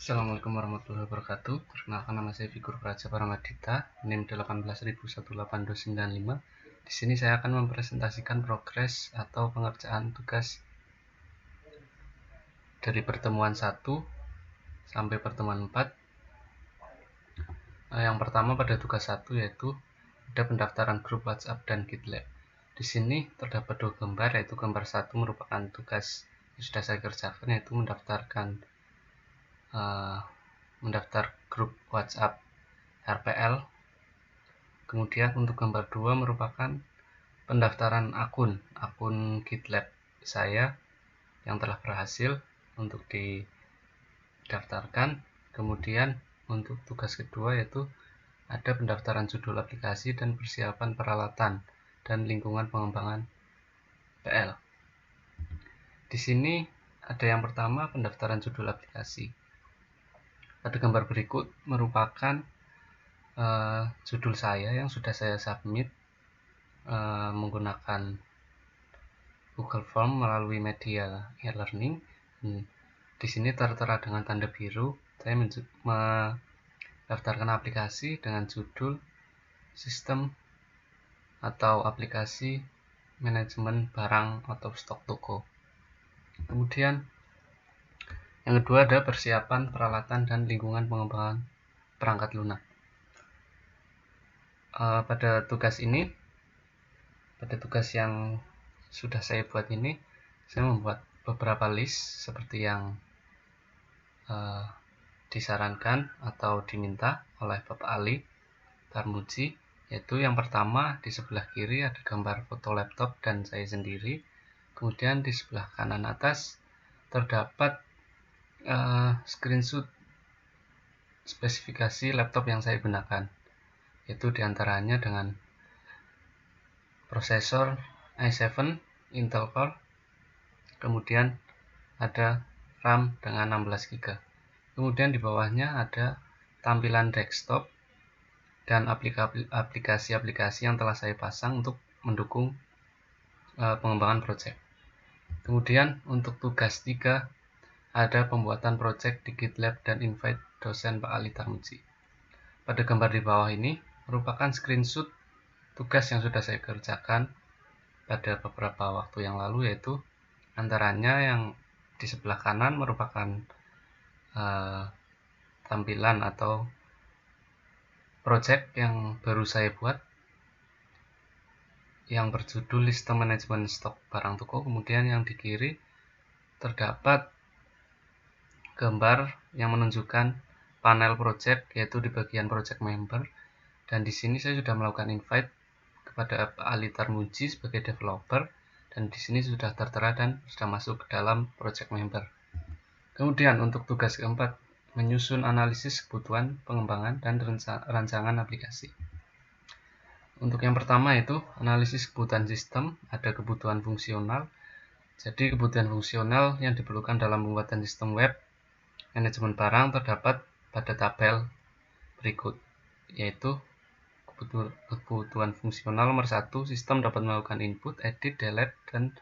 Assalamualaikum warahmatullahi wabarakatuh. Perkenalkan, nama saya Figur Praja Paramadita, NIM 1818295. Di sini saya akan mempresentasikan progres atau pengerjaan tugas dari pertemuan 1 sampai pertemuan 4. Yang pertama pada tugas 1 yaitu ada pendaftaran grup WhatsApp dan GitLab. Di sini terdapat dua gambar, yaitu gambar 1 merupakan tugas yang sudah saya kerjakan, yaitu mendaftar grup WhatsApp RPL. Kemudian untuk gambar 2 merupakan pendaftaran akun GitLab saya yang telah berhasil untuk didaftarkan. Kemudian untuk tugas kedua yaitu ada pendaftaran judul aplikasi dan persiapan peralatan dan lingkungan pengembangan PL. Di sini ada yang pertama pendaftaran judul aplikasi. Pada gambar berikut merupakan judul saya yang sudah saya submit menggunakan Google Form melalui media e-learning. Di sini tertera dengan tanda biru. Saya mendaftarkan aplikasi dengan judul sistem atau aplikasi manajemen barang atau stok toko. Kemudian yang kedua ada persiapan peralatan dan lingkungan pengembangan perangkat lunak. Pada tugas yang sudah saya buat ini, saya membuat beberapa list seperti yang disarankan atau diminta oleh Bapak Ali Tarmuji, yaitu yang pertama di sebelah kiri ada gambar foto laptop dan saya sendiri. Kemudian di sebelah kanan atas terdapat screenshot spesifikasi laptop yang saya gunakan, yaitu diantaranya dengan prosesor i7 Intel Core, kemudian ada RAM dengan 16 GB. Kemudian di bawahnya ada tampilan desktop dan aplikasi-aplikasi yang telah saya pasang untuk mendukung pengembangan project. Kemudian untuk tugas 3 ada pembuatan project di GitLab dan invite dosen Pak Ali Tarmuji. Pada gambar di bawah ini merupakan screenshot tugas yang sudah saya kerjakan pada beberapa waktu yang lalu, yaitu antaranya yang di sebelah kanan merupakan tampilan atau project yang baru saya buat yang berjudul sistem manajemen stok barang toko. Kemudian yang di kiri terdapat gambar yang menunjukkan panel project, yaitu di bagian project member, dan di sini saya sudah melakukan invite kepada Ali Tarmuji sebagai developer, dan di sini sudah tertera dan sudah masuk ke dalam project member. Kemudian untuk tugas keempat, menyusun analisis kebutuhan pengembangan dan rancangan aplikasi. Untuk yang pertama itu analisis kebutuhan sistem, ada kebutuhan fungsional. Jadi kebutuhan fungsional yang diperlukan dalam pembuatan sistem web manajemen barang terdapat pada tabel berikut, yaitu kebutuhan fungsional nomor 1, sistem dapat melakukan input, edit, delete, dan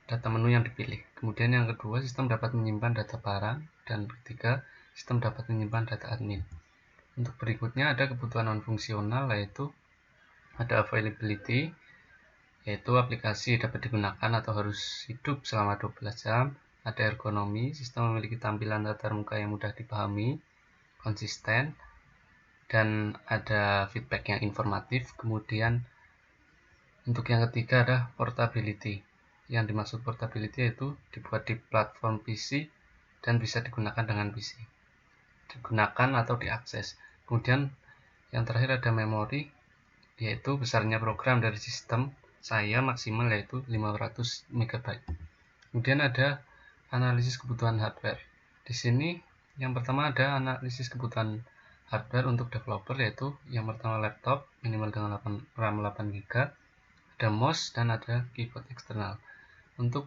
data menu yang dipilih. Kemudian yang kedua, sistem dapat menyimpan data barang, dan ketiga, sistem dapat menyimpan data admin. Untuk berikutnya ada kebutuhan non fungsional, yaitu ada availability, yaitu aplikasi dapat digunakan atau harus hidup selama 12 jam. Ada ergonomi, sistem memiliki tampilan datar muka yang mudah dipahami, konsisten, dan ada feedback yang informatif. Kemudian untuk yang ketiga ada portability. Yang dimaksud portability yaitu dibuat di platform PC dan bisa digunakan dengan PC, digunakan atau diakses. Kemudian yang terakhir ada memori, yaitu besarnya program dari sistem saya maksimal yaitu 500 MB. Kemudian ada analisis kebutuhan hardware. Di sini yang pertama ada analisis kebutuhan hardware untuk developer, yaitu yang pertama laptop minimal dengan RAM 8 GB, ada mouse dan ada keyboard eksternal. Untuk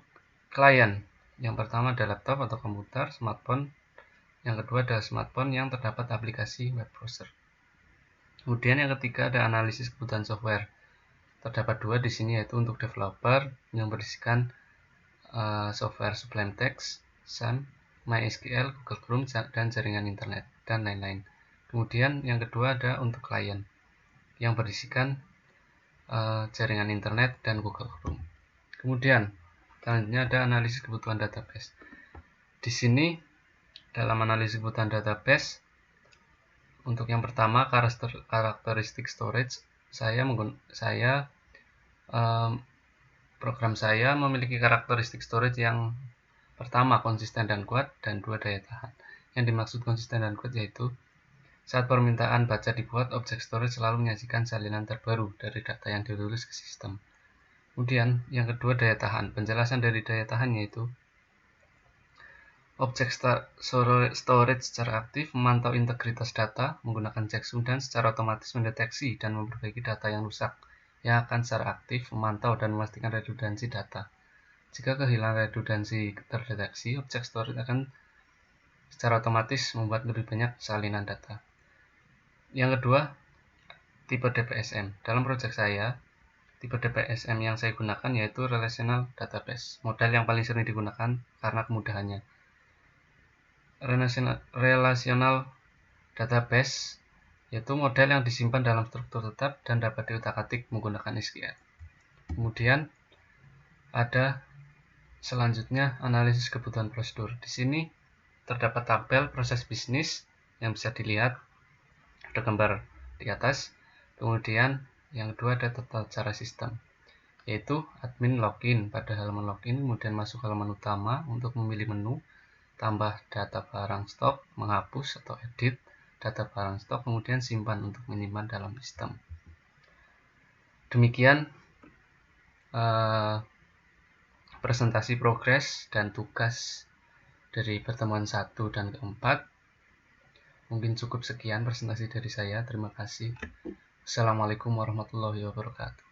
klien, yang pertama ada laptop atau komputer, smartphone. Yang kedua ada smartphone yang terdapat aplikasi web browser. Kemudian yang ketiga ada analisis kebutuhan software. Terdapat dua di sini, yaitu untuk developer yang berisikan software Sublime Text, SAM, MySQL, Google Chrome, dan jaringan internet, dan lain-lain. Kemudian yang kedua ada untuk klien yang berisikan jaringan internet dan Google Chrome. Kemudian selanjutnya ada analisis kebutuhan database. Di sini dalam analisis kebutuhan database, untuk yang pertama karakteristik storage, program saya memiliki karakteristik storage yang pertama konsisten dan kuat, dan dua daya tahan. Yang dimaksud konsisten dan kuat yaitu saat permintaan baca dibuat, objek storage selalu menyajikan salinan terbaru dari data yang ditulis ke sistem. Kemudian yang kedua daya tahan. Penjelasan dari daya tahan yaitu objek storage secara aktif memantau integritas data menggunakan checksum dan secara otomatis mendeteksi dan memperbaiki data yang rusak, yang akan secara aktif memantau dan memastikan redundansi data. Jika kehilangan redundansi terdeteksi, objek storage akan secara otomatis membuat lebih banyak salinan data. Yang kedua, tipe DPSM. Dalam proyek saya, tipe DPSM yang saya gunakan yaitu Relational Database, model yang paling sering digunakan karena kemudahannya. Relational Database yaitu model yang disimpan dalam struktur tetap dan dapat diutak-atik menggunakan SQL. Kemudian ada selanjutnya analisis kebutuhan prosedur. Di sini terdapat tabel proses bisnis yang bisa dilihat, ada gambar di atas. Kemudian yang kedua ada tata cara sistem, yaitu admin login pada halaman login, kemudian masuk halaman utama untuk memilih menu, tambah data barang stok, menghapus atau edit data barang stok, kemudian simpan untuk menyimpan dalam sistem. Demikian presentasi progres dan tugas dari pertemuan 1 dan keempat. Mungkin cukup sekian presentasi dari saya. Terima kasih. Assalamualaikum warahmatullahi wabarakatuh.